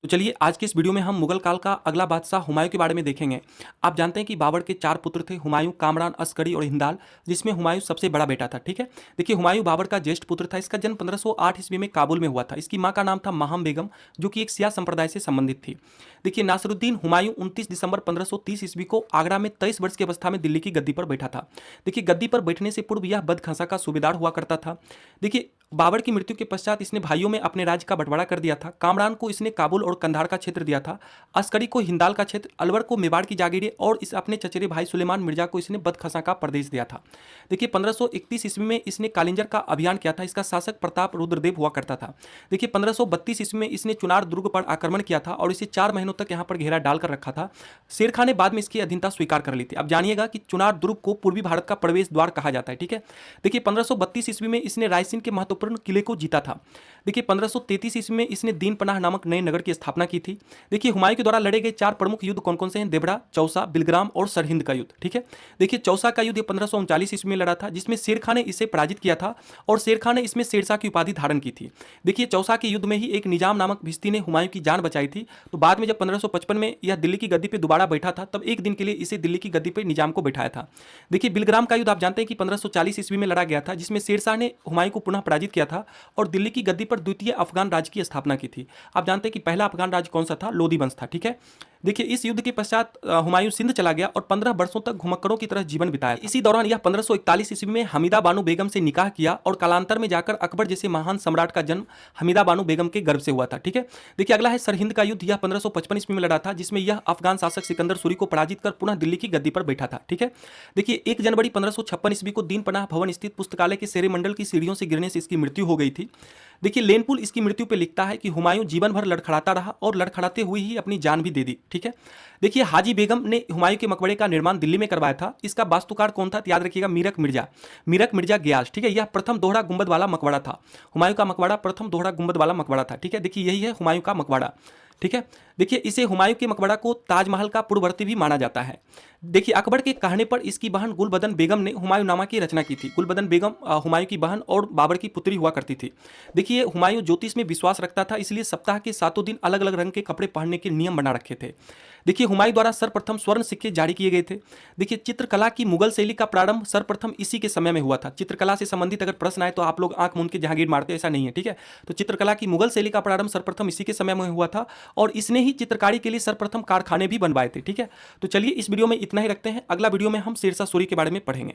तो चलिए आज के इस वीडियो में हम मुगल काल का अगला बादशाह हुमायूं के बारे में देखेंगे। आप जानते हैं कि बाबर के 4 पुत्र थे, हुमायूं, कामरान, अस्करी और हिंदाल, जिसमें हुमायूं सबसे बड़ा बेटा था। ठीक है, देखिए हुमायूं बाबर का ज्येष्ठ पुत्र था। इसका जन्म 1508 ईस्वी में काबुल में हुआ था। इसकी माँ का नाम था माहम बेगम, जो कि एक सिया संप्रदाय से संबंधित थी। देखिए नासरुद्दीन हुमायूं 29 दिसंबर 1530 ईस्वी को आगरा में 23 वर्ष की अवस्था में दिल्ली की गद्दी पर बैठा था। देखिए गद्दी पर बैठने से पूर्व यह बदखसा का सूबेदार हुआ करता था। देखिए बाबर की मृत्यु के पश्चात इसने भाइयों में अपने राज्य का बंटवारा कर दिया था। कामरान को इसने काबुल और कंधार का क्षेत्र दिया था, अस्करी को हिंदाल का क्षेत्र, अलवर को मेवाड़ की जागीरें और इस अपने चचेरे भाई सुलेमान मिर्जा को इसने बदखसा का प्रदेश दिया था। देखिए 1531 ईस्वी में इसने कालिंजर का अभियान किया था। इसका शासक प्रताप रुद्रदेव हुआ करता था। देखिए 1532 ईस्वी में इसने चुनार दुर्ग पर आक्रमण किया था और इसे 4 महीनों तक यहाँ पर घेरा डालकर रखा था। शेर खां ने बाद में इसकी अधीनता स्वीकार कर ली थी। अब जानिएगा कि चुनार दुर्ग को पूर्वी भारत का प्रवेश द्वार कहा जाता है। ठीक है, देखिए 1532 ईस्वी में इसने रायसीन के महत्वपूर्ण किले को जीता था। देखिए 1533 ईस्वी में इसने दीन पनाह नामक नए नगर की स्थापना की थी। देखिए हुमायूं के द्वारा लड़े गए 4 प्रमुख युद्ध कौन कौन से हैं? देवड़ा, चौसा, बिलग्राम और सरहिंद का युद्ध। ठीक है, देखिए चौसा का युद्ध 1539 ईस्वी में लड़ा था, जिसमें शेर खां ने इसे पराजित किया था और शेर खां ने इसमें शेरशाह की उपाधि धारण की थी। देखिए चौसा के युद्ध में ही एक निजाम नामक भिश्ती ने हुमायूं की जान बचाई थी। तो बाद में जब 1555 में यह दिल्ली की गद्दी पर दोबारा बैठा था, तब एक दिन के लिए इसे दिल्ली की गद्दी पर निजाम को बैठाया था। देखिए बिलग्राम का युद्ध आप जानते हैं कि 1540 ईस्वी में लड़ा गया था, जिसमें शेरशाह ने हुमायूं को पुनः पराजित किया था और दिल्ली की गद्दी पर द्वितीय अफगान राज्य की स्थापना की थी। आप जानते हैं कि पहला अफगान राज्य कौन सा था? लोदी वंश था। ठीक है, देखिए इस युद्ध के पश्चात हुमायूं सिंध चला गया और 15 वर्षों तक घुमक्कड़ों की तरह जीवन बिताया। इसी दौरान यह 1541 ईस्वी में हमीदा बानो बेगम से निकाह किया और कालांतर में जाकर अकबर जैसे महान सम्राट का जन्म हमीदा बानो बेगम के गर्भ से हुआ था। ठीक है, देखिए अगला है सरहिंद का युद्ध। यह 1555 ईस्वी में लड़ा था, जिसमें यह अफगान शासक सिकंदर सूरी को पराजित कर पुनः दिल्ली की गद्दी पर बैठा था। ठीक है, देखिए 1 जनवरी 1556 ईस्वी को दीन पनाह भवन स्थित पुस्तकालय के शेरे मंडल की सीढ़ियों से गिरने से इसकी मृत्यु हो गई थी। देखिए लेनपुल इसकी मृत्यु पे लिखता है कि हुमायूं जीवन भर लड़खड़ाता रहा और लड़खड़ाते हुए ही अपनी जान भी दे दी। ठीक है, देखिए हाजी बेगम ने हुमायूं के मकबरे का निर्माण दिल्ली में करवाया था। इसका वास्तुकार कौन था? तो याद रखिएगा मीरक मिर्जा गयास। ठीक है, यह प्रथम दोहरा गुंबद वाला मकबरा था। हुमायूं का मकबरा प्रथम दोहरा गुंबद वाला मकबरा था। ठीक है, देखिए यही है हुमायूं का मकबरा। ठीक है, देखिए इसे हुमायूं के मकबरा को ताजमहल का पूर्ववर्ती भी माना जाता है। देखिए अकबर के कहने पर इसकी बहन गुलबदन बेगम ने हुमायूंनामा की रचना की थी। गुलबदन बेगम हुमायूं की बहन और बाबर की पुत्री हुआ करती थी। देखिए हुमायूं ज्योतिष में विश्वास रखता था, इसलिए सप्ताह के 7 दिन अलग अलग रंग के कपड़े पहनने के नियम बना रखे थे। देखिए हुमायूं द्वारा सर्वप्रथम स्वर्ण सिक्के जारी किए गए थे। देखिए चित्रकला की मुगल शैली का प्रारंभ सर्वप्रथम इसी के समय में हुआ था। चित्रकला से संबंधित अगर प्रश्न आए तो आप लोग आंख मूंद के जहांगीर मारते, ऐसा नहीं है। ठीक है, तो चित्रकला की मुगल शैली का प्रारंभ सर्वप्रथम इसी के समय में हुआ था और इसने ही चित्रकारी के लिए सर्वप्रथम कारखाने भी बनवाए थे। ठीक है, तो चलिए इस वीडियो में इतना ही रखते हैं। अगला वीडियो में हम शेरशाह सूरी के बारे में पढ़ेंगे।